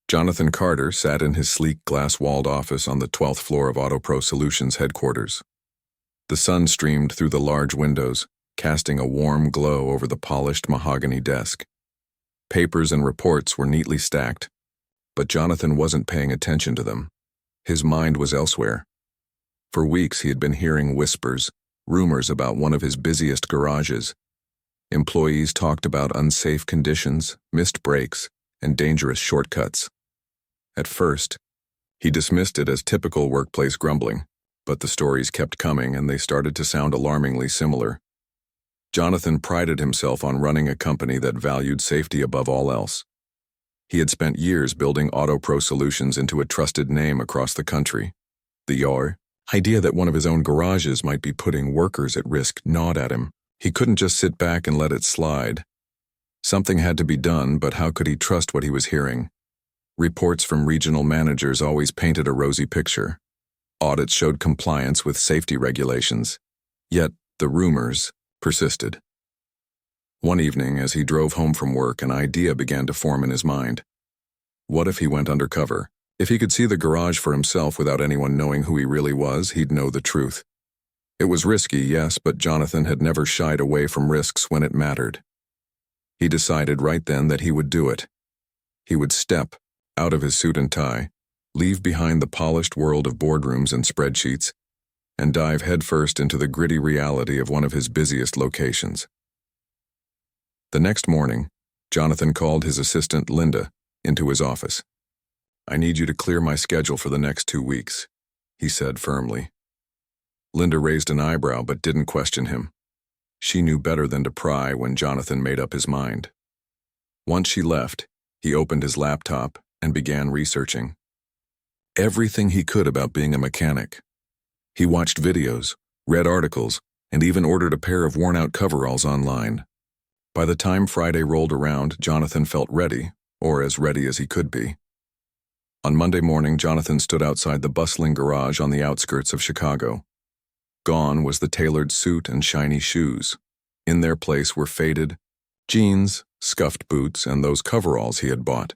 Jonathan Carter sat in his sleek glass-walled office on the 12th floor of AutoPro Solutions headquarters. The sun streamed through the large windows, casting a warm glow over the polished mahogany desk. Papers and reports were neatly stacked, but Jonathan wasn't paying attention to them. His mind was elsewhere. For weeks he had been hearing whispers, rumors about one of his busiest garages. Employees talked about unsafe conditions, missed breaks, and dangerous shortcuts. At first, he dismissed it as typical workplace grumbling, but the stories kept coming and they started to sound alarmingly similar. Jonathan prided himself on running a company that valued safety above all else. He had spent years building AutoPro Solutions into a trusted name across the country. The idea that one of his own garages might be putting workers at risk gnawed at him. He couldn't just sit back and let it slide. Something had to be done, but how could he trust what he was hearing? Reports from regional managers always painted a rosy picture. Audits showed compliance with safety regulations. Yet, the rumors persisted. One evening, as he drove home from work, an idea began to form in his mind. What if he went undercover? If he could see the garage for himself without anyone knowing who he really was, he'd know the truth. It was risky, yes, but Jonathan had never shied away from risks when it mattered. He decided right then that he would do it. He would step out of his suit and tie, leave behind the polished world of boardrooms and spreadsheets, and dive headfirst into the gritty reality of one of his busiest locations. The next morning, Jonathan called his assistant, Linda, into his office. "I need you to clear my schedule for the next 2 weeks," he said firmly. Linda raised an eyebrow but didn't question him. She knew better than to pry when Jonathan made up his mind. Once she left, he opened his laptop and began researching everything he could about being a mechanic. He watched videos, read articles, and even ordered a pair of worn-out coveralls online. By the time Friday rolled around, Jonathan felt ready, or as ready as he could be. On Monday morning, Jonathan stood outside the bustling garage on the outskirts of Chicago. Gone was the tailored suit and shiny shoes. In their place were faded jeans, scuffed boots, and those coveralls he had bought.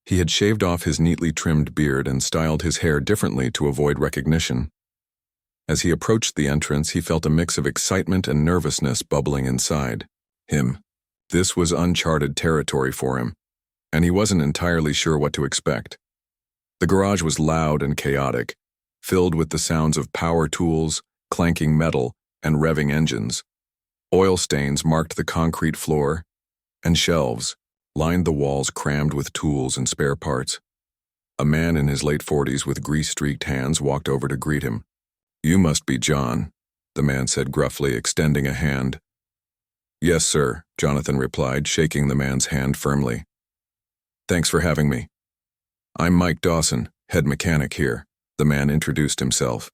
He had shaved off his neatly trimmed beard and styled his hair differently to avoid recognition. As he approached the entrance, he felt a mix of excitement and nervousness bubbling inside him. This was uncharted territory for him, and he wasn't entirely sure what to expect. The garage was loud and chaotic, filled with the sounds of power tools, clanking metal, and revving engines. Oil stains marked the concrete floor, and shelves lined the walls crammed with tools and spare parts. A man in his late 40s with grease-streaked hands walked over to greet him. "You must be John," the man said gruffly, extending a hand. "Yes, sir," Jonathan replied, shaking the man's hand firmly. "Thanks for having me. I'm Mike Dawson, head mechanic here," the man introduced himself.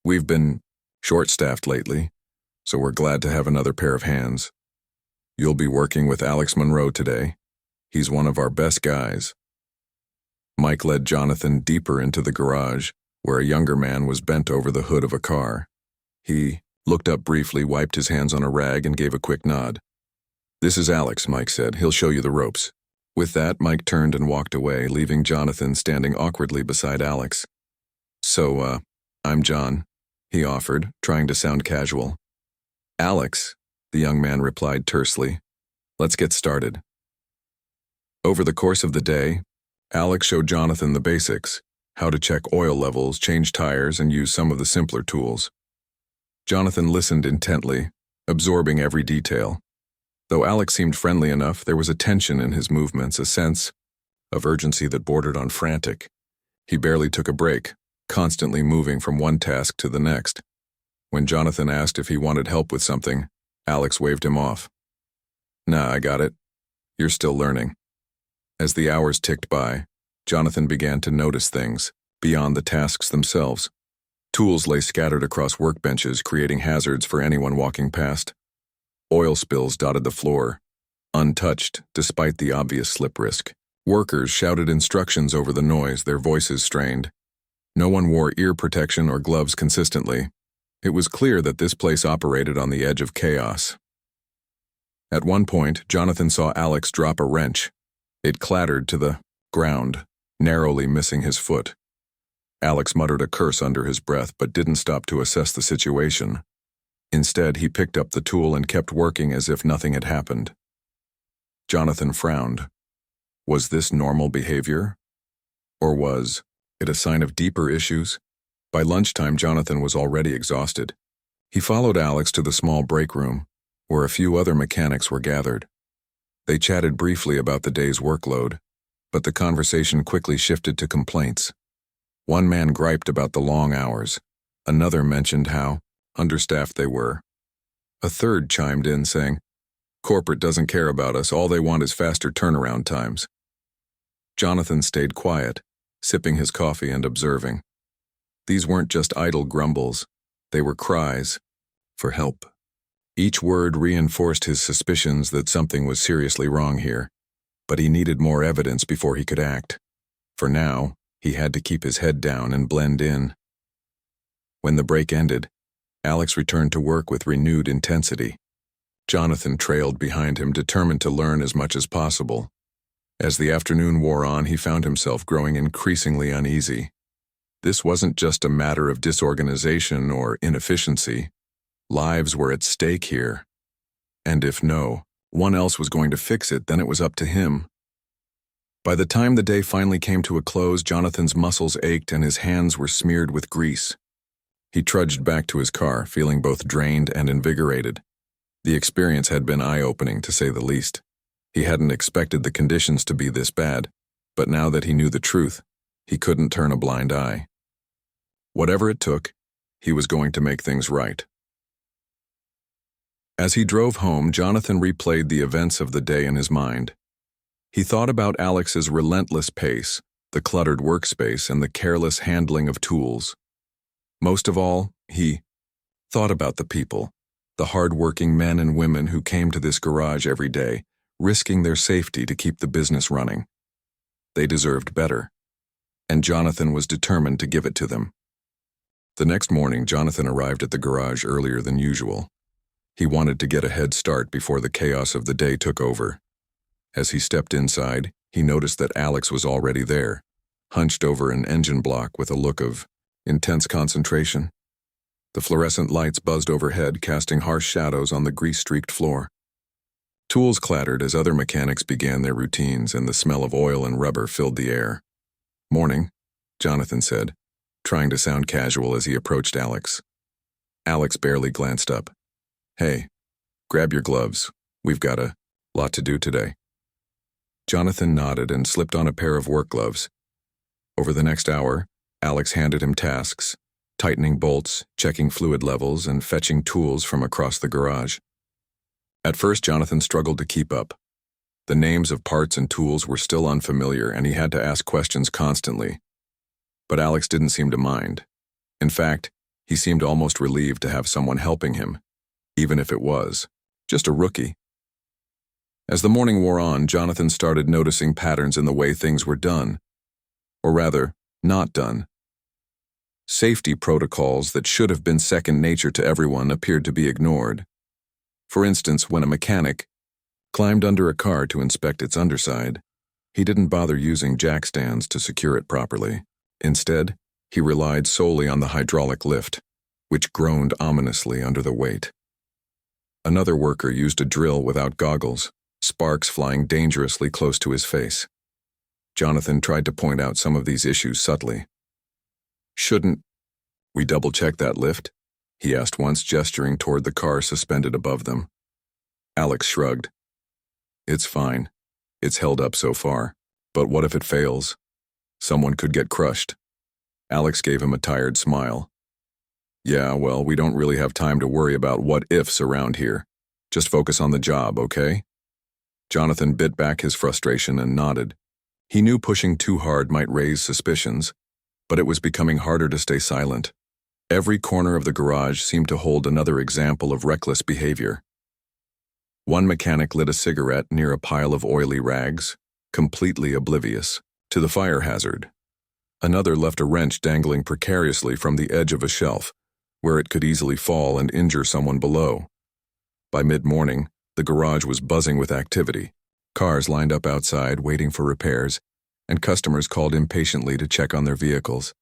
"We've been short-staffed lately, so we're glad to have another pair of hands. You'll be working with Alex Monroe today. He's one of our best guys." Mike led Jonathan deeper into the garage, where a younger man was bent over the hood of a car. He looked up briefly, wiped his hands on a rag, and gave a quick nod. "This is Alex," Mike said. "He'll show you the ropes." With that, Mike turned and walked away, leaving Jonathan standing awkwardly beside Alex. "So, I'm John," he offered, trying to sound casual. "Alex," the young man replied tersely. "Let's get started." Over the course of the day, Alex showed Jonathan the basics: how to check oil levels, change tires, and use some of the simpler tools. Jonathan listened intently, absorbing every detail. Though Alex seemed friendly enough, there was a tension in his movements, a sense of urgency that bordered on frantic. He barely took a break, constantly moving from one task to the next. When Jonathan asked if he wanted help with something, Alex waved him off. "Nah, I got it. You're still learning." As the hours ticked by, Jonathan began to notice things beyond the tasks themselves. Tools lay scattered across workbenches, creating hazards for anyone walking past. Oil spills dotted the floor, untouched despite the obvious slip risk. Workers shouted instructions over the noise, their voices strained. No one wore ear protection or gloves consistently. It was clear that this place operated on the edge of chaos. At one point, Jonathan saw Alex drop a wrench. It clattered to the ground, narrowly missing his foot. Alex muttered a curse under his breath but didn't stop to assess the situation. Instead, he picked up the tool and kept working as if nothing had happened. Jonathan frowned. Was this normal behavior? Or was it a sign of deeper issues? By lunchtime, Jonathan was already exhausted. He followed Alex to the small break room, where a few other mechanics were gathered. They chatted briefly about the day's workload, but the conversation quickly shifted to complaints. One man griped about the long hours. Another mentioned how understaffed they were. A third chimed in saying, "Corporate doesn't care about us, all they want is faster turnaround times." Jonathan stayed quiet, sipping his coffee and observing. These weren't just idle grumbles, they were cries for help. Each word reinforced his suspicions that something was seriously wrong here, but he needed more evidence before he could act. For now, he had to keep his head down and blend in. When the break ended, Alex returned to work with renewed intensity. Jonathan trailed behind him, determined to learn as much as possible. As the afternoon wore on, he found himself growing increasingly uneasy. This wasn't just a matter of disorganization or inefficiency. Lives were at stake here. And if no one else was going to fix it, then it was up to him. By the time the day finally came to a close, Jonathan's muscles ached and his hands were smeared with grease. He trudged back to his car, feeling both drained and invigorated. The experience had been eye-opening, to say the least. He hadn't expected the conditions to be this bad, but now that he knew the truth, he couldn't turn a blind eye. Whatever it took, he was going to make things right. As he drove home, Jonathan replayed the events of the day in his mind. He thought about Alex's relentless pace, the cluttered workspace, and the careless handling of tools. Most of all, he thought about the people, the hard-working men and women who came to this garage every day, risking their safety to keep the business running. They deserved better, and Jonathan was determined to give it to them. The next morning, Jonathan arrived at the garage earlier than usual. He wanted to get a head start before the chaos of the day took over. As he stepped inside, he noticed that Alex was already there, hunched over an engine block with a look of intense concentration. The fluorescent lights buzzed overhead, casting harsh shadows on the grease-streaked floor. Tools clattered as other mechanics began their routines, and the smell of oil and rubber filled the air. "Morning," Jonathan said, trying to sound casual as he approached Alex. Alex barely glanced up. "Hey, grab your gloves. We've got a lot to do today." Jonathan nodded and slipped on a pair of work gloves. Over the next hour, Alex handed him tasks, tightening bolts, checking fluid levels, and fetching tools from across the garage. At first, Jonathan struggled to keep up. The names of parts and tools were still unfamiliar, and he had to ask questions constantly. But Alex didn't seem to mind. In fact, he seemed almost relieved to have someone helping him, even if it was just a rookie. As the morning wore on, Jonathan started noticing patterns in the way things were done, or rather, not done. Safety protocols that should have been second nature to everyone appeared to be ignored. For instance, when a mechanic climbed under a car to inspect its underside, he didn't bother using jack stands to secure it properly. Instead, he relied solely on the hydraulic lift, which groaned ominously under the weight. Another worker used a drill without goggles, sparks flying dangerously close to his face. Jonathan tried to point out some of these issues subtly. "Shouldn't we double-check that lift?" he asked once, gesturing toward the car suspended above them. Alex shrugged. "It's fine. It's held up so far. But what if it fails? Someone could get crushed." Alex gave him a tired smile. "Yeah, well, we don't really have time to worry about what-ifs around here. Just focus on the job, okay?" Jonathan bit back his frustration and nodded. He knew pushing too hard might raise suspicions, but it was becoming harder to stay silent. Every corner of the garage seemed to hold another example of reckless behavior. One mechanic lit a cigarette near a pile of oily rags, completely oblivious to the fire hazard. Another left a wrench dangling precariously from the edge of a shelf, where it could easily fall and injure someone below. By mid-morning, the garage was buzzing with activity. Cars lined up outside, waiting for repairs, and customers called impatiently to check on their vehicles.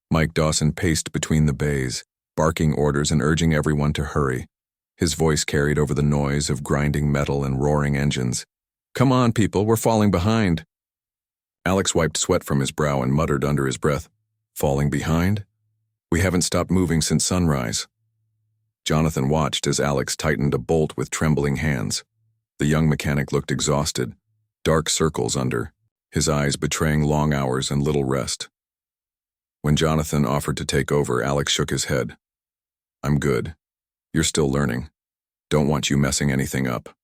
Mike Dawson paced between the bays, barking orders and urging everyone to hurry. His voice carried over the noise of grinding metal and roaring engines. "Come on, people, we're falling behind." Alex wiped sweat from his brow and muttered under his breath, "Falling behind? We haven't stopped moving since sunrise." Jonathan watched as Alex tightened a bolt with trembling hands. The young mechanic looked exhausted, dark circles under, his eyes betraying long hours and little rest. When Jonathan offered to take over, Alex shook his head. "I'm good. You're still learning. Don't want you messing anything up."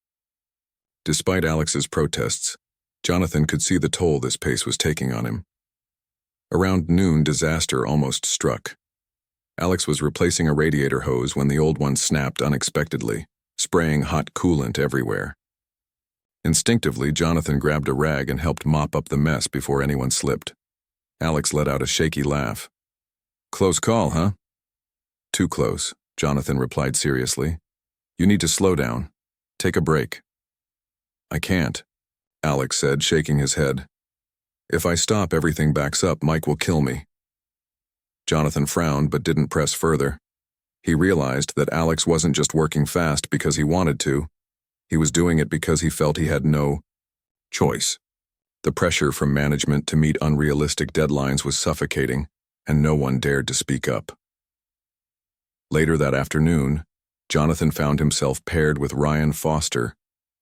Despite Alex's protests, Jonathan could see the toll this pace was taking on him. Around noon, disaster almost struck. Alex was replacing a radiator hose when the old one snapped unexpectedly, spraying hot coolant everywhere. Instinctively, Jonathan grabbed a rag and helped mop up the mess before anyone slipped. Alex let out a shaky laugh. "Close call, huh?" "Too close," Jonathan replied seriously. "You need to slow down. Take a break." "I can't," Alex said, shaking his head. "If I stop, everything backs up. Mike will kill me." Jonathan frowned but didn't press further. He realized that Alex wasn't just working fast because he wanted to. He was doing it because he felt he had no choice. The pressure from management to meet unrealistic deadlines was suffocating, and no one dared to speak up. Later that afternoon, Jonathan found himself paired with Ryan Foster,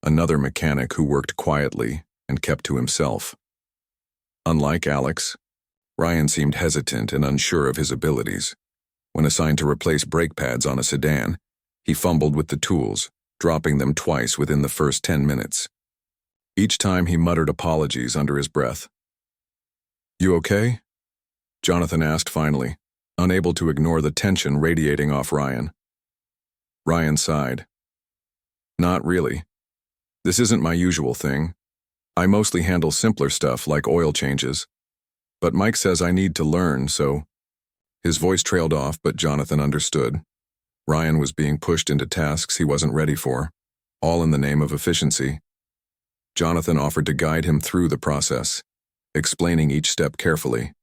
another mechanic who worked quietly and kept to himself. Unlike Alex, Ryan seemed hesitant and unsure of his abilities. When assigned to replace brake pads on a sedan, he fumbled with the tools, dropping them twice within the first 10 minutes. Each time he muttered apologies under his breath. "You okay?" Jonathan asked finally, unable to ignore the tension radiating off Ryan. Ryan sighed. "Not really. This isn't my usual thing. I mostly handle simpler stuff like oil changes. But Mike says I need to learn, so..." His voice trailed off, but Jonathan understood. Ryan was being pushed into tasks he wasn't ready for, all in the name of efficiency. Jonathan offered to guide him through the process, explaining each step carefully.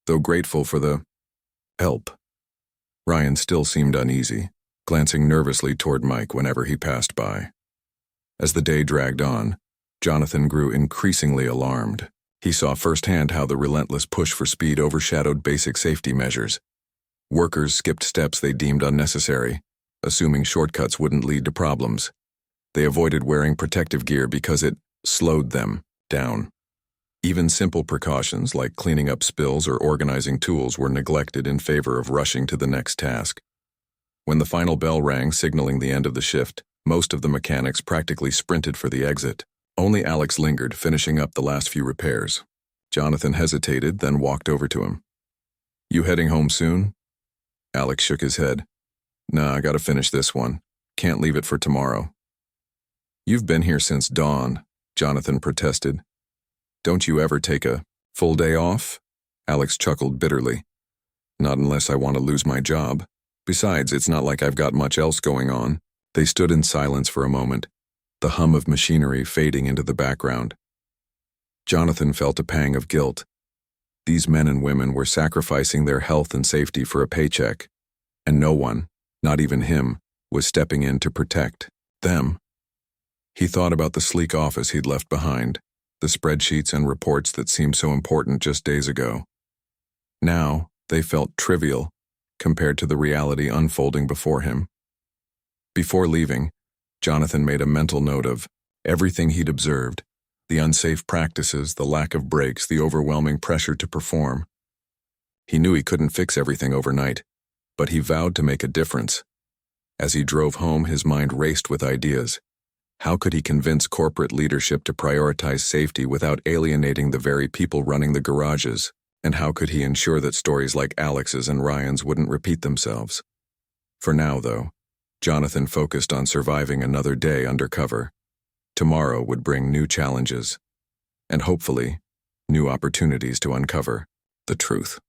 Though grateful for the help, Ryan still seemed uneasy, glancing nervously toward Mike whenever he passed by. As the day dragged on, Jonathan grew increasingly alarmed. He saw firsthand how the relentless push for speed overshadowed basic safety measures. Workers skipped steps they deemed unnecessary, assuming shortcuts wouldn't lead to problems. They avoided wearing protective gear because it slowed them down. Even simple precautions like cleaning up spills or organizing tools were neglected in favor of rushing to the next task. When the final bell rang signaling the end of the shift, most of the mechanics practically sprinted for the exit. Only Alex lingered, finishing up the last few repairs. Jonathan hesitated, then walked over to him. "You heading home soon?" Alex shook his head. "Nah, I gotta finish this one. Can't leave it for tomorrow." "You've been here since dawn," Jonathan protested. "Don't you ever take a full day off?" Alex chuckled bitterly. "Not unless I want to lose my job. Besides, it's not like I've got much else going on." They stood in silence for a moment, the hum of machinery fading into the background. Jonathan felt a pang of guilt. These men and women were sacrificing their health and safety for a paycheck, and no one, not even him, was stepping in to protect them. He thought about the sleek office he'd left behind, the spreadsheets and reports that seemed so important just days ago. Now, they felt trivial compared to the reality unfolding before him. Before leaving, Jonathan made a mental note of everything he'd observed, the unsafe practices, the lack of breaks, the overwhelming pressure to perform. He knew he couldn't fix everything overnight, but he vowed to make a difference. As he drove home, his mind raced with ideas. How could he convince corporate leadership to prioritize safety without alienating the very people running the garages? And how could he ensure that stories like Alex's and Ryan's wouldn't repeat themselves? For now, though, Jonathan focused on surviving another day undercover. Tomorrow would bring new challenges, and hopefully, new opportunities to uncover the truth.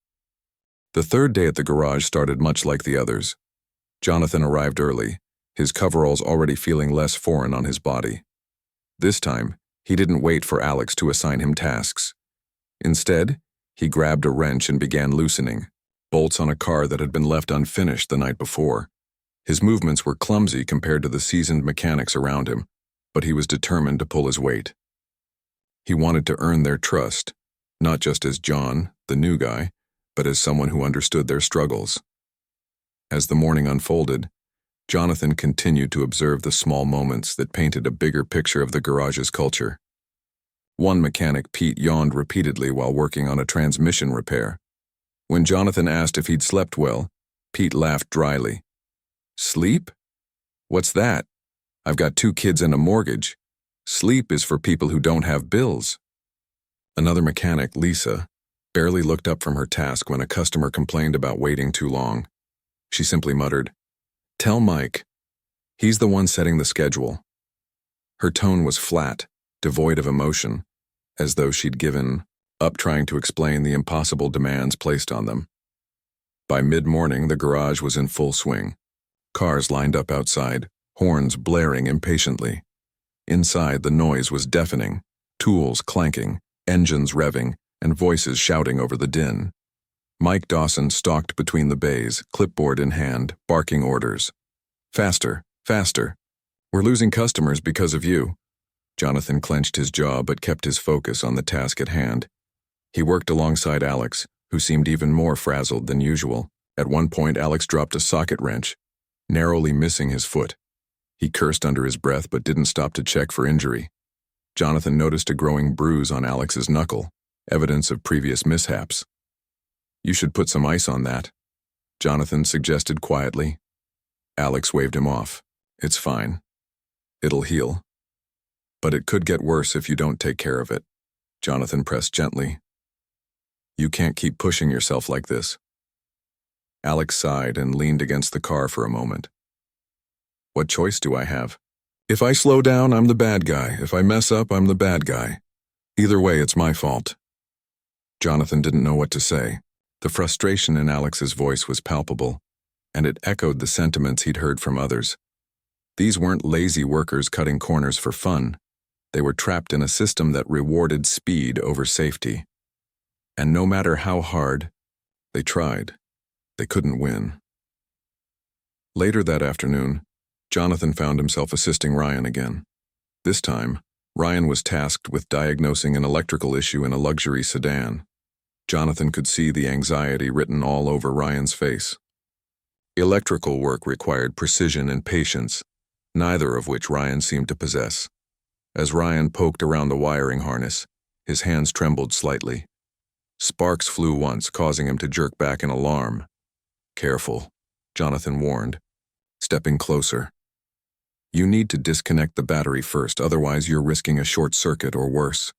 The third day at the garage started much like the others. Jonathan arrived early, his coveralls already feeling less foreign on his body. This time, He didn't wait for Alex to assign him tasks. Instead, he grabbed a wrench and began loosening bolts on a car that had been left unfinished the night before. His movements were clumsy compared to the seasoned mechanics around him, but he was determined to pull his weight. He wanted to earn their trust, not just as John, the new guy, but as someone who understood their struggles. As the morning unfolded, Jonathan continued to observe the small moments that painted a bigger picture of the garage's culture. One mechanic, Pete, yawned repeatedly while working on a transmission repair. When Jonathan asked if he'd slept well, Pete laughed dryly. "Sleep? What's that? I've got 2 kids and a mortgage. Sleep is for people who don't have bills." Another mechanic, Lisa, barely looked up from her task when a customer complained about waiting too long. She simply muttered, "Tell Mike. He's the one setting the schedule." Her tone was flat, devoid of emotion, as though she'd given up trying to explain the impossible demands placed on them. By mid-morning, the garage was in full swing. Cars lined up outside, horns blaring impatiently. Inside, the noise was deafening, tools clanking, engines revving, and voices shouting over the din. Mike Dawson stalked between the bays, clipboard in hand, barking orders. "Faster, faster. We're losing customers because of you." Jonathan clenched his jaw but kept his focus on the task at hand. He worked alongside Alex, who seemed even more frazzled than usual. At one point, Alex dropped a socket wrench, narrowly missing his foot. He cursed under his breath but didn't stop to check for injury. Jonathan noticed a growing bruise on Alex's knuckle, evidence of previous mishaps. "You should put some ice on that," Jonathan suggested quietly. Alex waved him off. "It's fine. It'll heal. But it could get worse if you don't take care of it." Jonathan pressed gently. "You can't keep pushing yourself like this." Alex sighed and leaned against the car for a moment. "What choice do I have? If I slow down, I'm the bad guy. If I mess up, I'm the bad guy. Either way, it's my fault." Jonathan didn't know what to say. The frustration in Alex's voice was palpable, and it echoed the sentiments he'd heard from others. These weren't lazy workers cutting corners for fun. They were trapped in a system that rewarded speed over safety. And no matter how hard they tried, they couldn't win. Later that afternoon, Jonathan found himself assisting Ryan again. This time, Ryan was tasked with diagnosing an electrical issue in a luxury sedan. Jonathan could see the anxiety written all over Ryan's face. Electrical work required precision and patience, neither of which Ryan seemed to possess. As Ryan poked around the wiring harness, his hands trembled slightly. Sparks flew once, causing him to jerk back in alarm. "Careful," Jonathan warned, stepping closer. "You need to disconnect the battery first, otherwise you're risking a short circuit or worse."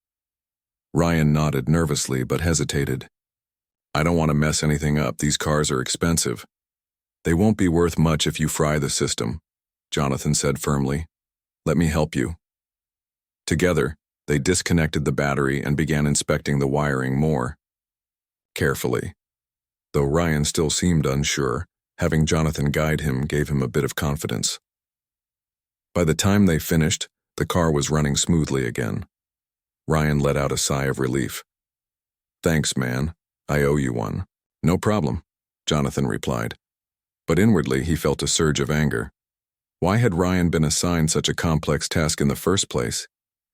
Ryan nodded nervously but hesitated. "I don't want to mess anything up. These cars are expensive." "They won't be worth much if you fry the system," Jonathan said firmly. "Let me help you." Together, they disconnected the battery and began inspecting the wiring more carefully. Though Ryan still seemed unsure, having Jonathan guide him gave him a bit of confidence. By the time they finished, the car was running smoothly again. Ryan let out a sigh of relief. "Thanks, man. I owe you one." "No problem," Jonathan replied. But inwardly he felt a surge of anger. Why had Ryan been assigned such a complex task in the first place?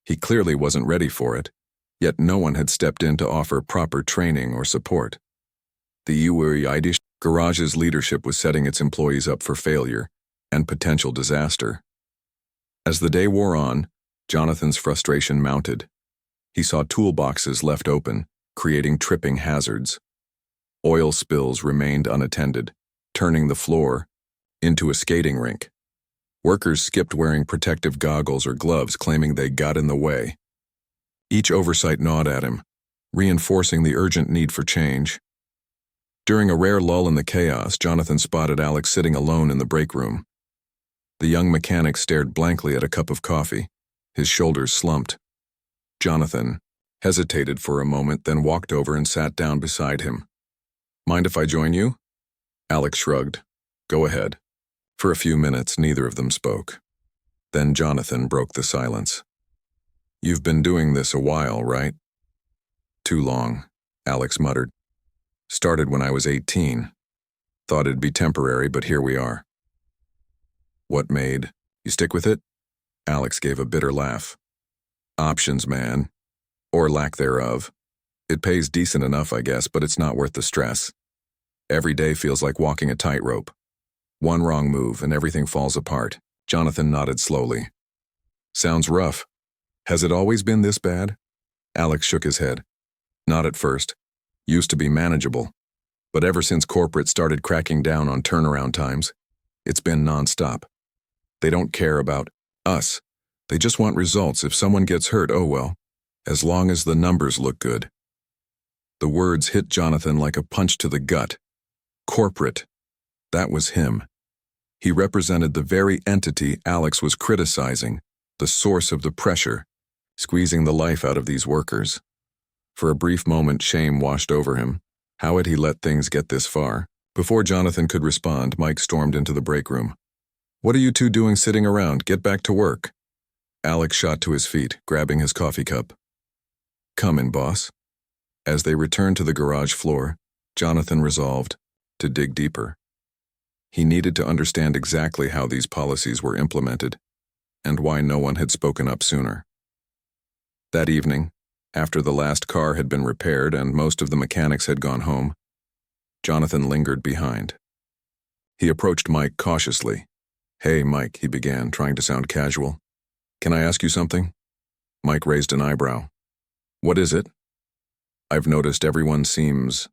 He clearly wasn't ready for it, yet no one had stepped in to offer proper training or support. The Yiddish garage's leadership was setting its employees up for failure and potential disaster. As the day wore on, Jonathan's frustration mounted. He saw toolboxes left open, creating tripping hazards. Oil spills remained unattended, turning the floor into a skating rink. Workers skipped wearing protective goggles or gloves, claiming they got in the way. Each oversight gnawed at him, reinforcing the urgent need for change. During a rare lull in the chaos, Jonathan spotted Alex sitting alone in the break room. The young mechanic stared blankly at a cup of coffee, his shoulders slumped. Jonathan hesitated for a moment, then walked over and sat down beside him. "Mind if I join you?" Alex shrugged. "Go ahead." For a few minutes, neither of them spoke. Then Jonathan broke the silence. You've been doing this a while, right? Too long, Alex muttered. Started when I was 18. Thought it'd be temporary, but here we are. What made you stick with it? Alex gave a bitter laugh. Options, man. Or lack thereof. It pays decent enough, I guess, but it's not worth the stress. Every day feels like walking a tightrope. One wrong move and everything falls apart. Jonathan nodded slowly. Sounds rough. Has it always been this bad? Alex shook his head. Not at first. Used to be manageable. But ever since corporate started cracking down on turnaround times, it's been nonstop. They don't care about us. They just want results. If someone gets hurt, oh well. As long as the numbers look good. The words hit Jonathan like a punch to the gut. Corporate. That was him. He represented the very entity Alex was criticizing, the source of the pressure, squeezing the life out of these workers. For a brief moment, shame washed over him. How had he let things get this far? Before Jonathan could respond, Mike stormed into the break room. What are you two doing sitting around? Get back to work. Alex shot to his feet, grabbing his coffee cup. Come in, boss. As they returned to the garage floor, Jonathan resolved to dig deeper. He needed to understand exactly how these policies were implemented and why no one had spoken up sooner. That evening, after the last car had been repaired and most of the mechanics had gone home, Jonathan lingered behind. He approached Mike cautiously. Hey, Mike, he began, trying to sound casual. Can I ask you something? Mike raised an eyebrow. What is it? I've noticed everyone seems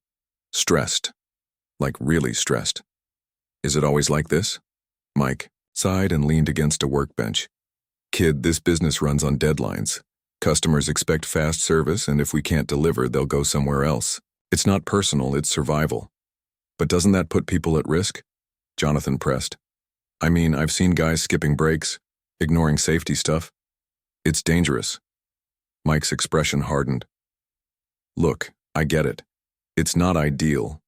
stressed, like really stressed. Is it always like this? Mike sighed and leaned against a workbench. Kid, this business runs on deadlines. Customers expect fast service, and if we can't deliver, they'll go somewhere else. It's not personal, it's survival. But doesn't that put people at risk? Jonathan pressed. I mean, I've seen guys skipping breaks, ignoring safety stuff. It's dangerous. Mike's expression hardened. Look, I get it. It's not ideal.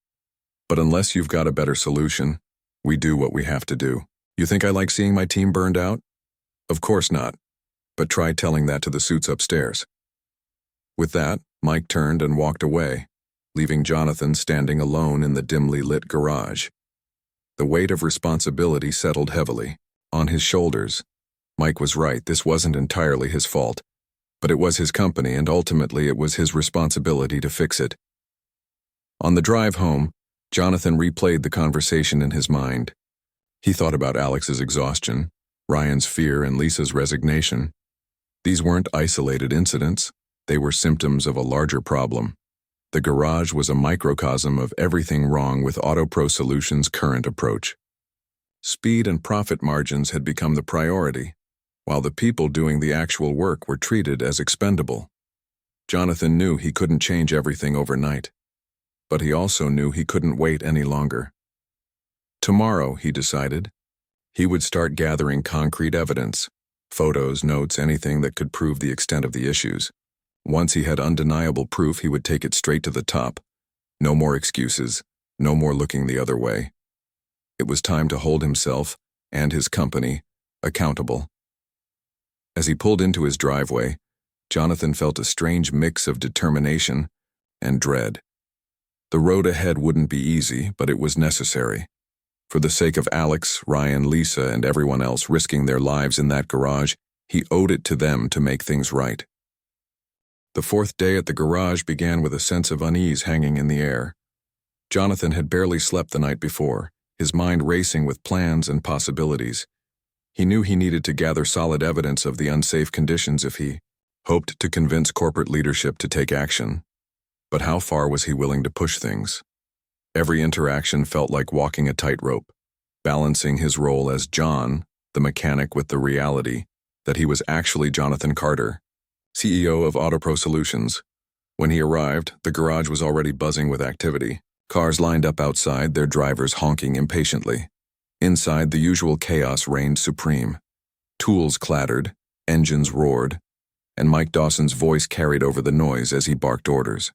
But unless you've got a better solution, we do what we have to do. You think I like seeing my team burned out? Of course not. But try telling that to the suits upstairs. With that, Mike turned and walked away, leaving Jonathan standing alone in the dimly lit garage. The weight of responsibility settled heavily on his shoulders. Mike was right, this wasn't entirely his fault, but it was his company and ultimately it was his responsibility to fix it. On the drive home, Jonathan replayed the conversation in his mind. He thought about Alex's exhaustion, Ryan's fear, and Lisa's resignation. These weren't isolated incidents, they were symptoms of a larger problem. The garage was a microcosm of everything wrong with AutoPro Solutions' current approach. Speed and profit margins had become the priority, while the people doing the actual work were treated as expendable. Jonathan knew he couldn't change everything overnight, but he also knew he couldn't wait any longer. Tomorrow, he decided, he would start gathering concrete evidence, photos, notes, anything that could prove the extent of the issues. Once he had undeniable proof, he would take it straight to the top. No more excuses, no more looking the other way. It was time to hold himself and his company accountable. As he pulled into his driveway, Jonathan felt a strange mix of determination and dread. The road ahead wouldn't be easy, but it was necessary. For the sake of Alex, Ryan, Lisa, and everyone else risking their lives in that garage, he owed it to them to make things right. The fourth day at the garage began with a sense of unease hanging in the air. Jonathan had barely slept the night before, his mind racing with plans and possibilities. He knew he needed to gather solid evidence of the unsafe conditions if he hoped to convince corporate leadership to take action. But how far was he willing to push things? Every interaction felt like walking a tightrope, balancing his role as John, the mechanic, with the reality that he was actually Jonathan Carter, CEO of AutoPro Solutions. When he arrived, the garage was already buzzing with activity. Cars lined up outside, their drivers honking impatiently. Inside, the usual chaos reigned supreme. Tools clattered, engines roared, and Mike Dawson's voice carried over the noise as he barked orders.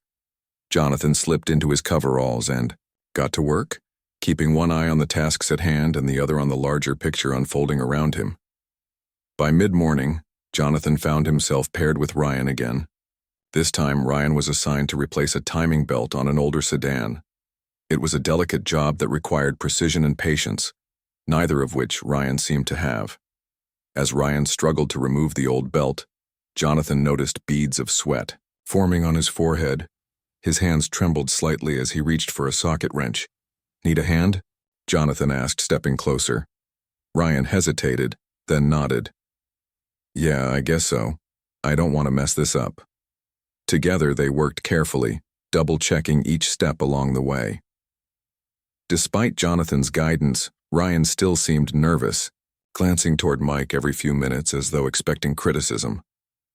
Jonathan slipped into his coveralls and got to work, keeping one eye on the tasks at hand and the other on the larger picture unfolding around him. By mid-morning, Jonathan found himself paired with Ryan again. This time, Ryan was assigned to replace a timing belt on an older sedan. It was a delicate job that required precision and patience, neither of which Ryan seemed to have. As Ryan struggled to remove the old belt, Jonathan noticed beads of sweat forming on his forehead. His hands trembled slightly as he reached for a socket wrench. "Need a hand?" Jonathan asked, stepping closer. Ryan hesitated, then nodded. "Yeah, I guess so. I don't want to mess this up." Together they worked carefully, double-checking each step along the way. Despite Jonathan's guidance, Ryan still seemed nervous, glancing toward Mike every few minutes as though expecting criticism.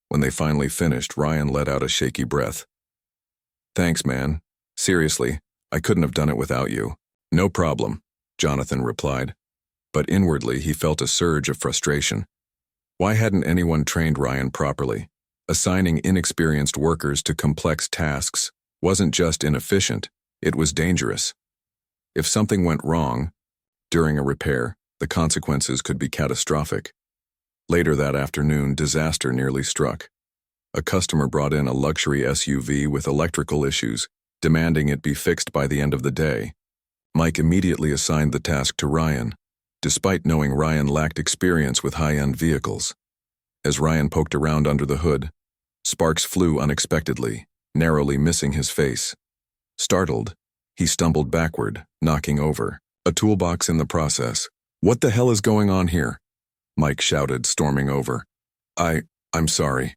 When they finally finished, Ryan let out a shaky breath. "Thanks, man. Seriously, I couldn't have done it without you." "No problem," Jonathan replied. But inwardly he felt a surge of frustration. Why hadn't anyone trained Ryan properly? Assigning inexperienced workers to complex tasks wasn't just inefficient, it was dangerous. If something went wrong during a repair, the consequences could be catastrophic. Later that afternoon, disaster nearly struck. A customer brought in a luxury SUV with electrical issues, demanding it be fixed by the end of the day. Mike immediately assigned the task to Ryan, despite knowing Ryan lacked experience with high-end vehicles. As Ryan poked around under the hood, sparks flew unexpectedly, narrowly missing his face. Startled, he stumbled backward, knocking over a toolbox in the process. "What the hell is going on here?" Mike shouted, storming over. I'm sorry,"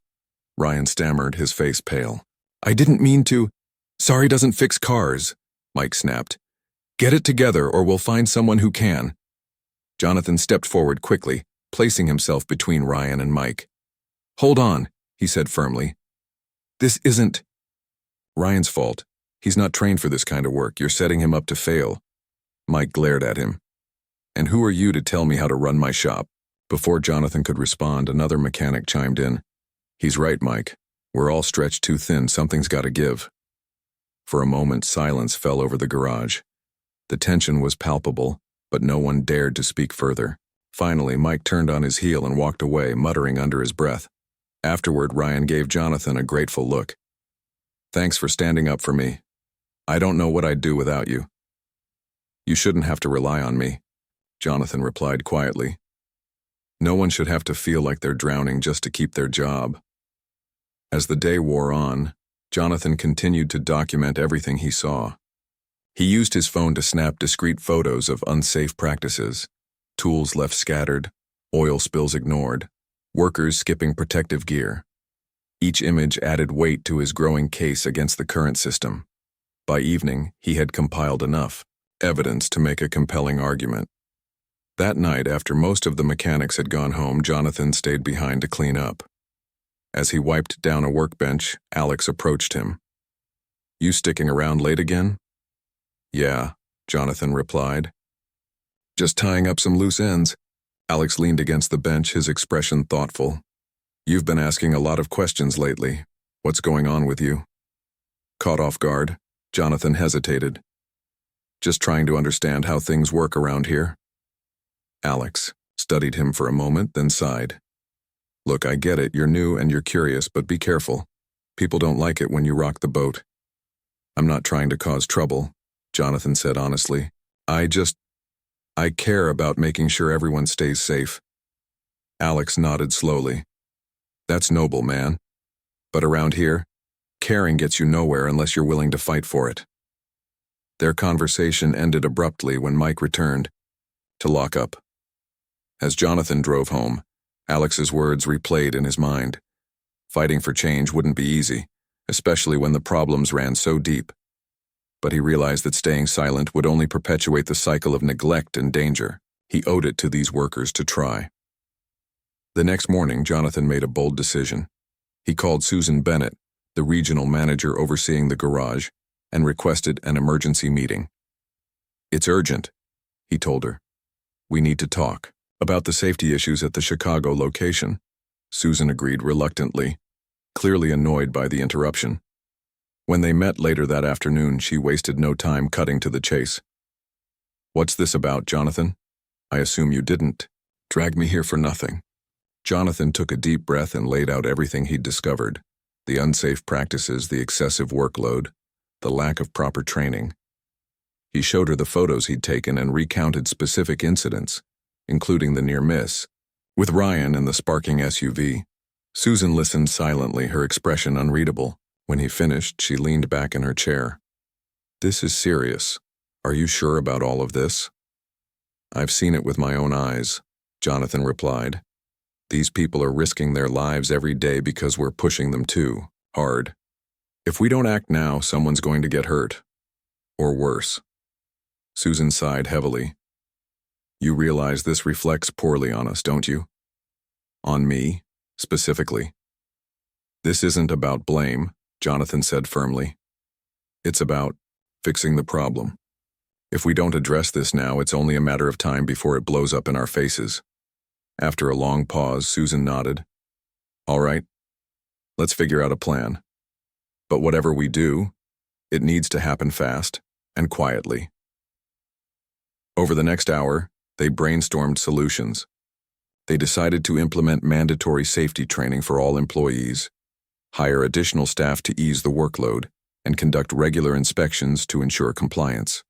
Ryan stammered, his face pale. "I didn't mean to." "Sorry doesn't fix cars," Mike snapped. "Get it together or we'll find someone who can." Jonathan stepped forward quickly, placing himself between Ryan and Mike. "Hold on," he said firmly. "This isn't Ryan's fault. He's not trained for this kind of work. You're setting him up to fail." Mike glared at him. "And who are you to tell me how to run my shop?" Before Jonathan could respond, another mechanic chimed in. "He's right, Mike. We're all stretched too thin. Something's got to give." For a moment, silence fell over the garage. The tension was palpable, but no one dared to speak further. Finally, Mike turned on his heel and walked away, muttering under his breath. Afterward, Ryan gave Jonathan a grateful look. "Thanks for standing up for me. I don't know what I'd do without you." "You shouldn't have to rely on me," Jonathan replied quietly. "No one should have to feel like they're drowning just to keep their job." As the day wore on, Jonathan continued to document everything he saw. He used his phone to snap discreet photos of unsafe practices, tools left scattered, oil spills ignored, workers skipping protective gear. Each image added weight to his growing case against the current system. By evening, he had compiled enough evidence to make a compelling argument. That night, after most of the mechanics had gone home, Jonathan stayed behind to clean up. As he wiped down a workbench, Alex approached him. "You sticking around late again?" "Yeah," Jonathan replied. "Just tying up some loose ends." Alex leaned against the bench, his expression thoughtful. "You've been asking a lot of questions lately. What's going on with you?" Caught off guard, Jonathan hesitated. "Just trying to understand how things work around here." Alex studied him for a moment, then sighed. "Look, I get it, you're new and you're curious, but be careful. People don't like it when you rock the boat." "I'm not trying to cause trouble," Jonathan said honestly. I care about making sure everyone stays safe." Alex nodded slowly. "That's noble, man. But around here, caring gets you nowhere unless you're willing to fight for it." Their conversation ended abruptly when Mike returned to lock up. As Jonathan drove home, Alex's words replayed in his mind. Fighting for change wouldn't be easy, especially when the problems ran so deep. But he realized that staying silent would only perpetuate the cycle of neglect and danger. He owed it to these workers to try. The next morning, Jonathan made a bold decision. He called Susan Bennett, the regional manager overseeing the garage, and requested an emergency meeting. "It's urgent," he told her. "We need to talk about the safety issues at the Chicago location." Susan agreed reluctantly, clearly annoyed by the interruption. When they met later that afternoon, she wasted no time cutting to the chase. "What's this about, Jonathan? I assume you didn't drag me here for nothing." Jonathan took a deep breath and laid out everything he'd discovered: the unsafe practices, the excessive workload, the lack of proper training. He showed her the photos he'd taken and recounted specific incidents, including the near miss with Ryan in the sparking SUV. Susan listened silently, her expression unreadable. When he finished, she leaned back in her chair. "This is serious. Are you sure about all of this?" "I've seen it with my own eyes," Jonathan replied. "These people are risking their lives every day because we're pushing them too hard. If we don't act now, someone's going to get hurt. Or worse." Susan sighed heavily. "You realize this reflects poorly on us, don't you? On me, specifically." "This isn't about blame," Jonathan said firmly. "It's about fixing the problem. If we don't address this now, it's only a matter of time before it blows up in our faces." After a long pause, Susan nodded. "All right, let's figure out a plan. But whatever we do, it needs to happen fast and quietly." Over the next hour, they brainstormed solutions. They decided to implement mandatory safety training for all employees, hire additional staff to ease the workload, and conduct regular inspections to ensure compliance.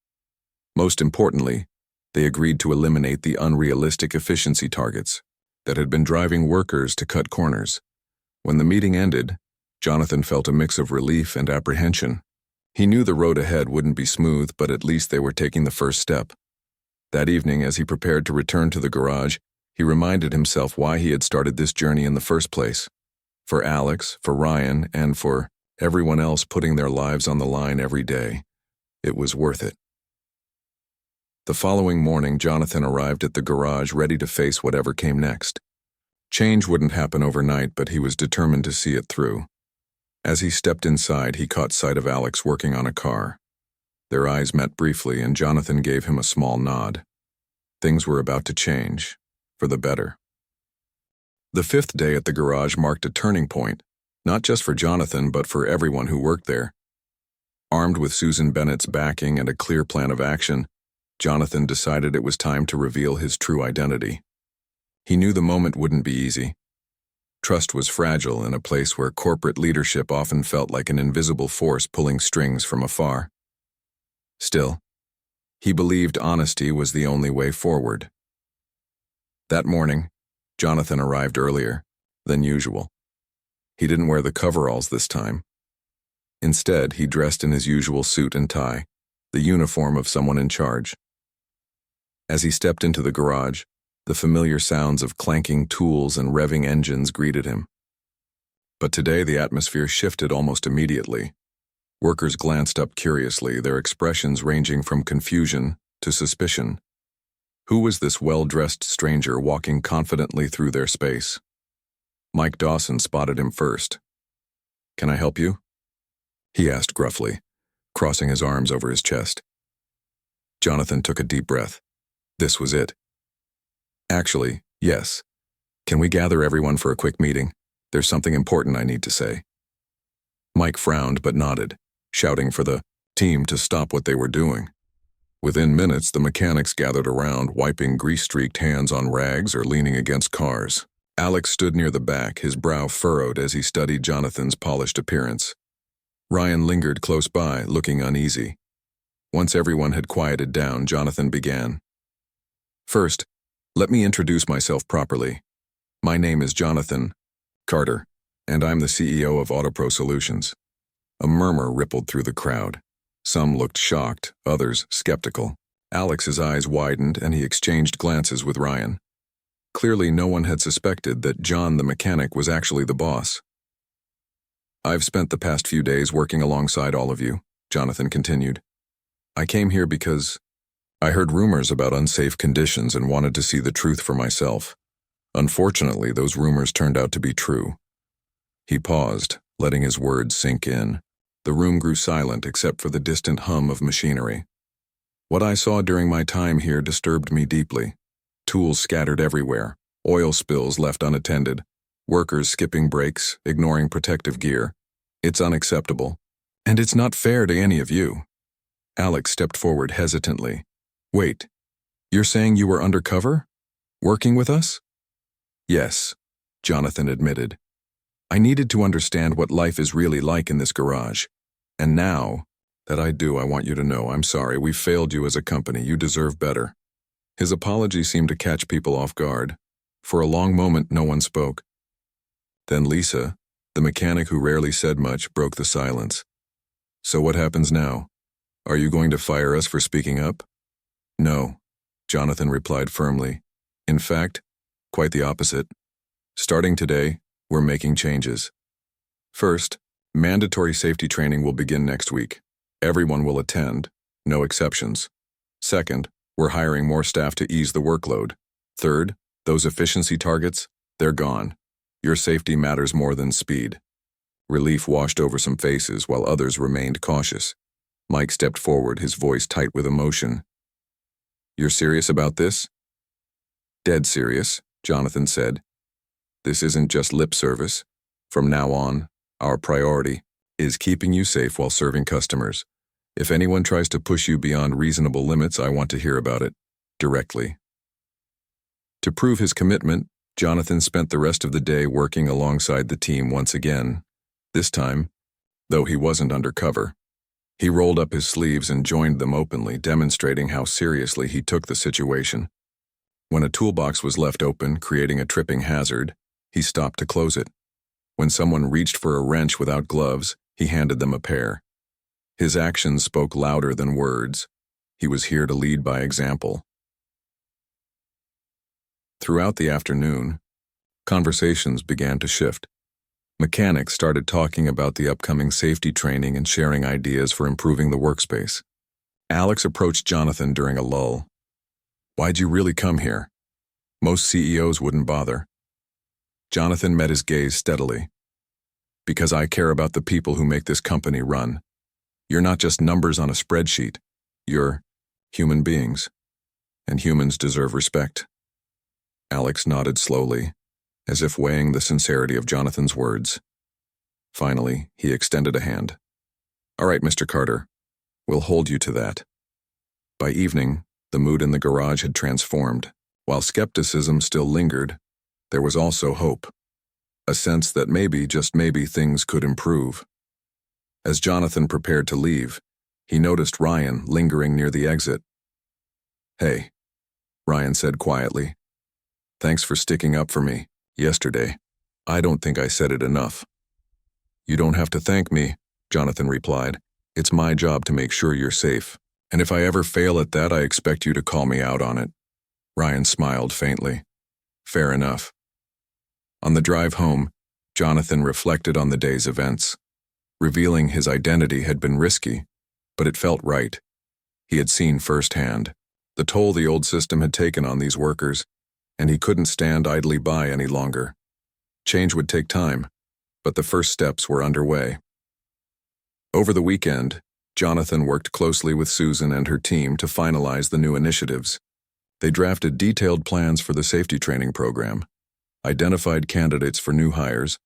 Most importantly, they agreed to eliminate the unrealistic efficiency targets that had been driving workers to cut corners. When the meeting ended, Jonathan felt a mix of relief and apprehension. He knew the road ahead wouldn't be smooth, but at least they were taking the first step. That evening, as he prepared to return to the garage, he reminded himself why he had started this journey in the first place. For Alex, for Ryan, and for everyone else putting their lives on the line every day. It was worth it. The following morning, Jonathan arrived at the garage ready to face whatever came next. Change wouldn't happen overnight, but he was determined to see it through. As he stepped inside, he caught sight of Alex working on a car. Their eyes met briefly, and Jonathan gave him a small nod. Things were about to change, for the better. The fifth day at the garage marked a turning point, not just for Jonathan, but for everyone who worked there. Armed with Susan Bennett's backing and a clear plan of action, Jonathan decided it was time to reveal his true identity. He knew the moment wouldn't be easy. Trust was fragile in a place where corporate leadership often felt like an invisible force pulling strings from afar. Still, he believed honesty was the only way forward. That morning, Jonathan arrived earlier than usual. He didn't wear the coveralls this time. Instead, he dressed in his usual suit and tie, the uniform of someone in charge. As he stepped into the garage, the familiar sounds of clanking tools and revving engines greeted him. But today the atmosphere shifted almost immediately. Workers glanced up curiously, their expressions ranging from confusion to suspicion. Who was this well-dressed stranger walking confidently through their space? Mike Dawson spotted him first. "Can I help you?" he asked gruffly, crossing his arms over his chest. Jonathan took a deep breath. This was it. "Actually, yes. Can we gather everyone for a quick meeting? There's something important I need to say." Mike frowned but nodded, shouting for the team to stop what they were doing. Within minutes, the mechanics gathered around, wiping grease-streaked hands on rags or leaning against cars. Alex stood near the back, his brow furrowed as he studied Jonathan's polished appearance. Ryan lingered close by, looking uneasy. Once everyone had quieted down, Jonathan began. "First, let me introduce myself properly. My name is Jonathan Carter, and I'm the CEO of AutoPro Solutions." A murmur rippled through the crowd. Some looked shocked, others skeptical. Alex's eyes widened, and he exchanged glances with Ryan. Clearly, no one had suspected that John the mechanic was actually the boss. "I've spent the past few days working alongside all of you," Jonathan continued. "I came here because I heard rumors about unsafe conditions and wanted to see the truth for myself. Unfortunately, those rumors turned out to be true." He paused, letting his words sink in. The room grew silent except for the distant hum of machinery. "What I saw during my time here disturbed me deeply. Tools scattered everywhere, oil spills left unattended, workers skipping breaks, ignoring protective gear. It's unacceptable. And it's not fair to any of you." Alex stepped forward hesitantly. "Wait, you're saying you were undercover? Working with us?" "Yes. Jonathan admitted. I needed to understand what life is really like in this garage. And now that I do, I want you to know I'm sorry. We failed you as a company. You deserve better. His apology seemed to catch people off guard. For a long moment, no one spoke. Then Lisa, the mechanic who rarely said much, broke the silence. So what happens now? Are you going to fire us for speaking up? No, Jonathan replied firmly. In fact, quite the opposite. Starting today, we're making changes. First, mandatory safety training will begin next week. Everyone will attend, no exceptions. Second, we're hiring more staff to ease the workload. Third, those efficiency targets, they're gone. Your safety matters more than speed. Relief washed over some faces while others remained cautious. Mike stepped forward, his voice tight with emotion. You're serious about this? Dead serious, Jonathan said. This isn't just lip service. From now on, our priority is keeping you safe while serving customers. If anyone tries to push you beyond reasonable limits, I want to hear about it, directly. To prove his commitment, Jonathan spent the rest of the day working alongside the team once again. This time, though he wasn't undercover, he rolled up his sleeves and joined them openly, demonstrating how seriously he took the situation. When a toolbox was left open, creating a tripping hazard, he stopped to close it. When someone reached for a wrench without gloves, he handed them a pair. His actions spoke louder than words. He was here to lead by example. Throughout the afternoon, conversations began to shift. Mechanics started talking about the upcoming safety training and sharing ideas for improving the workspace. Alex approached Jonathan during a lull. Why'd you really come here? Most CEOs wouldn't bother. Jonathan met his gaze steadily. Because I care about the people who make this company run. You're not just numbers on a spreadsheet. You're human beings. And humans deserve respect. Alex nodded slowly, as if weighing the sincerity of Jonathan's words. Finally, he extended a hand. All right, Mr. Carter, we'll hold you to that. By evening, the mood in the garage had transformed. While skepticism still lingered, there was also hope. A sense that maybe, just maybe, things could improve. As Jonathan prepared to leave, he noticed Ryan lingering near the exit. Hey, Ryan said quietly. Thanks for sticking up for me yesterday. I don't think I said it enough. You don't have to thank me, Jonathan replied. It's my job to make sure you're safe. And if I ever fail at that, I expect you to call me out on it. Ryan smiled faintly. Fair enough. On the drive home, Jonathan reflected on the day's events. Revealing his identity had been risky, but it felt right. He had seen firsthand the toll the old system had taken on these workers, and he couldn't stand idly by any longer. Change would take time, but the first steps were underway. Over the weekend, Jonathan worked closely with Susan and her team to finalize the new initiatives. They drafted detailed plans for the safety training program, identified candidates for new hires,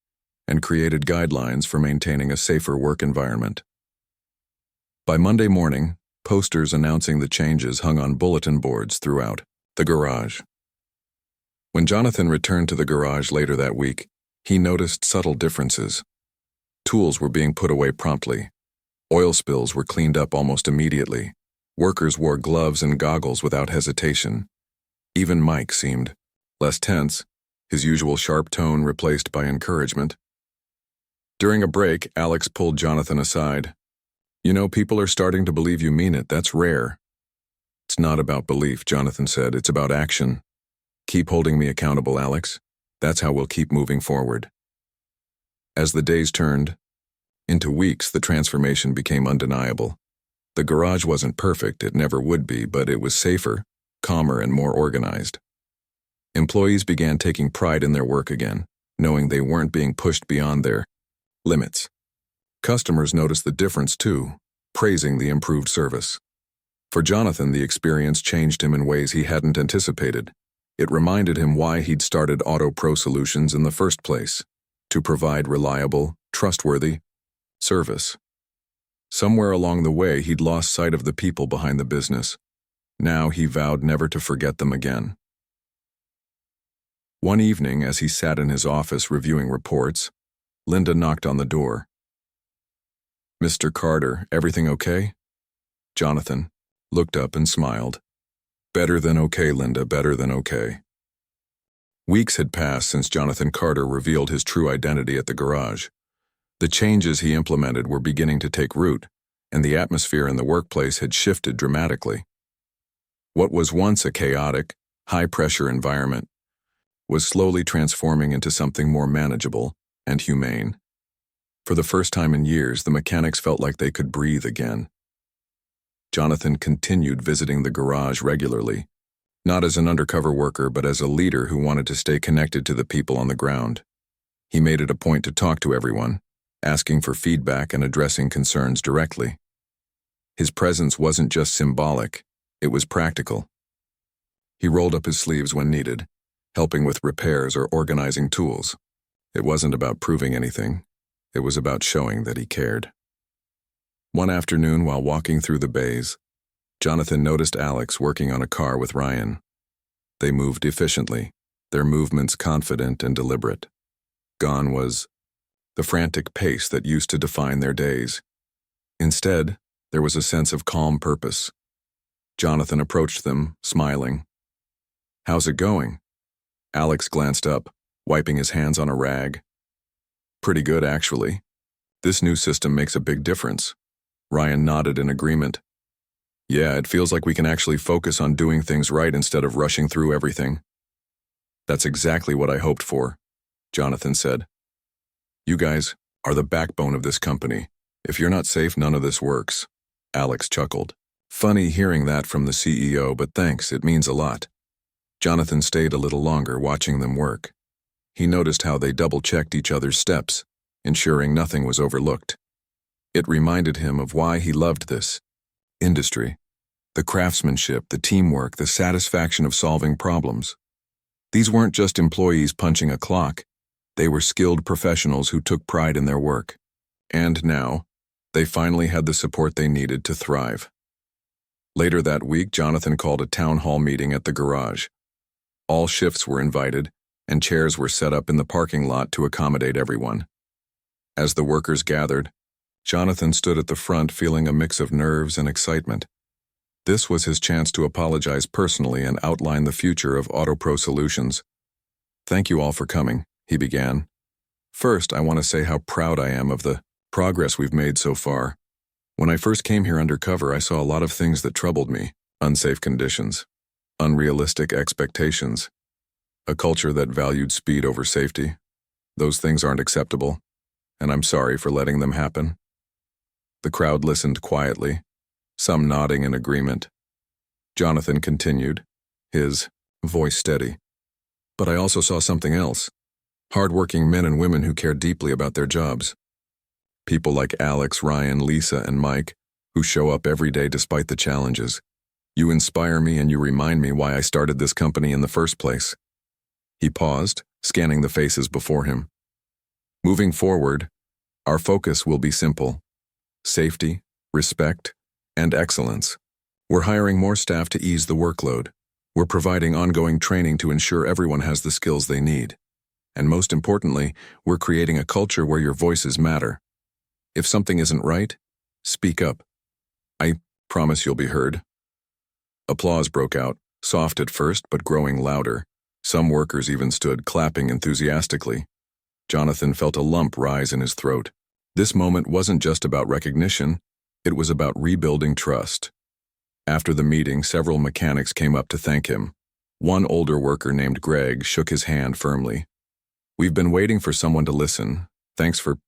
and created guidelines for maintaining a safer work environment. By Monday morning, posters announcing the changes hung on bulletin boards throughout the garage. When Jonathan returned to the garage later that week, he noticed subtle differences. Tools were being put away promptly. Oil spills were cleaned up almost immediately. Workers wore gloves and goggles without hesitation. Even Mike seemed less tense, his usual sharp tone replaced by encouragement. During a break, Alex pulled Jonathan aside. You know, people are starting to believe you mean it. That's rare. It's not about belief, Jonathan said. It's about action. Keep holding me accountable, Alex. That's how we'll keep moving forward. As the days turned into weeks, the transformation became undeniable. The garage wasn't perfect, it never would be, but it was safer, calmer, and more organized. Employees began taking pride in their work again, knowing they weren't being pushed beyond their limits. Customers noticed the difference too, praising the improved service. For Jonathan, the experience changed him in ways he hadn't anticipated. It reminded him why he'd started Auto Pro Solutions in the first place, to provide reliable, trustworthy service. Somewhere along the way, he'd lost sight of the people behind the business. Now he vowed never to forget them again. One evening, as he sat in his office reviewing reports, Linda knocked on the door. "Mr. Carter, everything okay?" Jonathan looked up and smiled. "Better than okay, Linda, better than okay." Weeks had passed since Jonathan Carter revealed his true identity at the garage. The changes he implemented were beginning to take root, and the atmosphere in the workplace had shifted dramatically. What was once a chaotic, high-pressure environment was slowly transforming into something more manageable and humane. For the first time in years, the mechanics felt like they could breathe again. Jonathan continued visiting the garage regularly, not as an undercover worker but as a leader who wanted to stay connected to the people on the ground. He made it a point to talk to everyone, asking for feedback and addressing concerns directly. His presence wasn't just symbolic, it was practical. He rolled up his sleeves when needed, helping with repairs or organizing tools. It wasn't about proving anything, it was about showing that he cared. One afternoon, while walking through the bays, Jonathan noticed Alex working on a car with Ryan. They moved efficiently, their movements confident and deliberate. Gone was the frantic pace that used to define their days. Instead, there was a sense of calm purpose. Jonathan approached them, smiling. "How's it going?" Alex glanced up, wiping his hands on a rag. "Pretty good, actually. This new system makes a big difference." Ryan nodded in agreement. "Yeah, it feels like we can actually focus on doing things right instead of rushing through everything." "That's exactly what I hoped for," Jonathan said. "You guys are the backbone of this company. If you're not safe, none of this works." Alex chuckled. "Funny hearing that from the CEO, but thanks, it means a lot." Jonathan stayed a little longer, watching them work. He noticed how they double-checked each other's steps, ensuring nothing was overlooked. It reminded him of why he loved this industry. The craftsmanship, the teamwork, the satisfaction of solving problems. These weren't just employees punching a clock. They were skilled professionals who took pride in their work. And now, they finally had the support they needed to thrive. Later that week, Jonathan called a town hall meeting at the garage. All shifts were invited, and chairs were set up in the parking lot to accommodate everyone. As the workers gathered, Jonathan stood at the front feeling a mix of nerves and excitement. This was his chance to apologize personally and outline the future of AutoPro Solutions. "Thank you all for coming," he began. "First, I want to say how proud I am of the progress we've made so far. When I first came here undercover, I saw a lot of things that troubled me. Unsafe conditions, unrealistic expectations, a culture that valued speed over safety. Those things aren't acceptable, and I'm sorry for letting them happen." The crowd listened quietly, some nodding in agreement. Jonathan continued, his voice steady. "But I also saw something else. Hard-working men and women who care deeply about their jobs. People like Alex, Ryan, Lisa, and Mike, who show up every day despite the challenges. You inspire me and you remind me why I started this company in the first place." He paused, scanning the faces before him. "Moving forward, our focus will be simple: safety, respect, and excellence. We're hiring more staff to ease the workload. We're providing ongoing training to ensure everyone has the skills they need. And most importantly, we're creating a culture where your voices matter. If something isn't right, speak up. I promise you'll be heard." Applause broke out, soft at first but growing louder. Some workers even stood clapping enthusiastically. Jonathan felt a lump rise in his throat. This moment wasn't just about recognition, it was about rebuilding trust. After the meeting, several mechanics came up to thank him. One older worker named Greg shook his hand firmly. "We've been waiting for someone to listen. Thanks for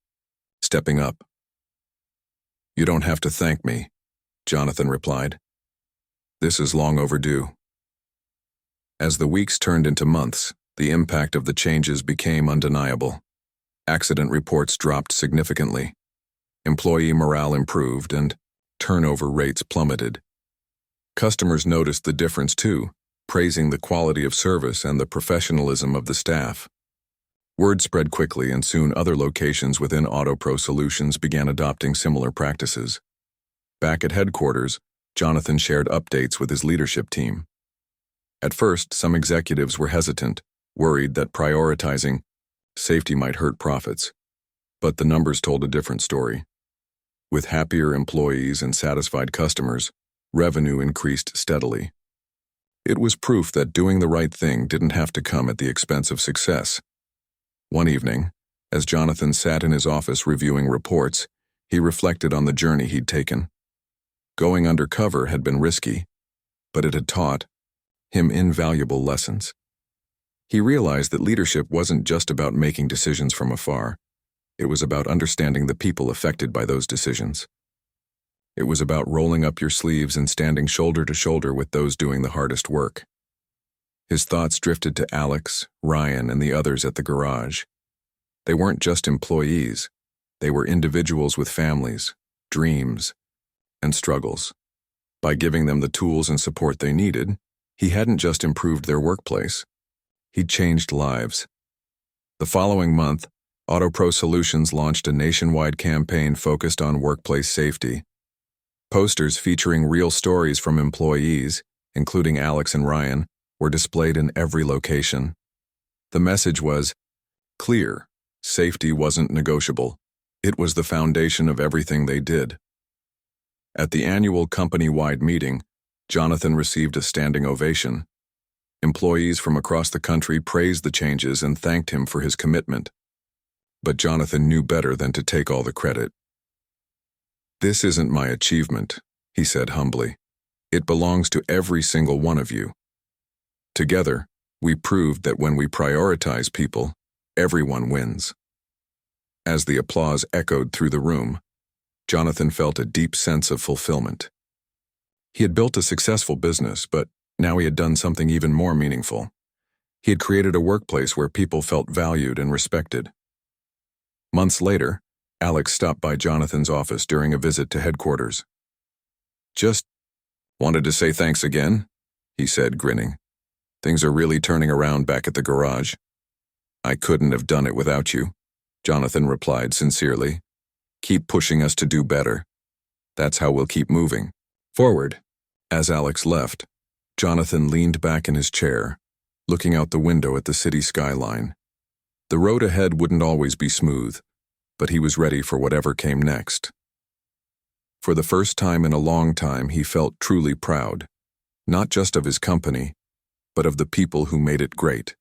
stepping up." "You don't have to thank me," Jonathan replied. "This is long overdue." As the weeks turned into months, the impact of the changes became undeniable. Accident reports dropped significantly. Employee morale improved and turnover rates plummeted. Customers noticed the difference too, praising the quality of service and the professionalism of the staff. Word spread quickly, and soon other locations within AutoPro Solutions began adopting similar practices. Back at headquarters, Jonathan shared updates with his leadership team. At first, some executives were hesitant, worried that prioritizing safety might hurt profits. But the numbers told a different story. With happier employees and satisfied customers, revenue increased steadily. It was proof that doing the right thing didn't have to come at the expense of success. One evening, as Jonathan sat in his office reviewing reports, he reflected on the journey he'd taken. Going undercover had been risky, but it had taught him invaluable lessons. He realized that leadership wasn't just about making decisions from afar. It was about understanding the people affected by those decisions. It was about rolling up your sleeves and standing shoulder to shoulder with those doing the hardest work. His thoughts drifted to Alex, Ryan, and the others at the garage. They weren't just employees. They were individuals with families, dreams, and struggles. By giving them the tools and support they needed, he hadn't just improved their workplace. He'd changed lives. The following month, AutoPro Solutions launched a nationwide campaign focused on workplace safety. Posters featuring real stories from employees, including Alex and Ryan, were displayed in every location. The message was clear: safety wasn't negotiable. It was the foundation of everything they did. At the annual company-wide meeting, Jonathan received a standing ovation. Employees from across the country praised the changes and thanked him for his commitment. But Jonathan knew better than to take all the credit. "This isn't my achievement," he said humbly. "It belongs to every single one of you. Together, we proved that when we prioritize people, everyone wins." As the applause echoed through the room, Jonathan felt a deep sense of fulfillment. He had built a successful business, but now he had done something even more meaningful. He had created a workplace where people felt valued and respected. Months later, Alex stopped by Jonathan's office during a visit to headquarters. "Just wanted to say thanks again," he said, grinning. "Things are really turning around back at the garage." "I couldn't have done it without you," Jonathan replied sincerely. "Keep pushing us to do better. That's how we'll keep moving forward." As Alex left, Jonathan leaned back in his chair, looking out the window at the city skyline. The road ahead wouldn't always be smooth, but he was ready for whatever came next. For the first time in a long time, he felt truly proud, not just of his company, but of the people who made it great.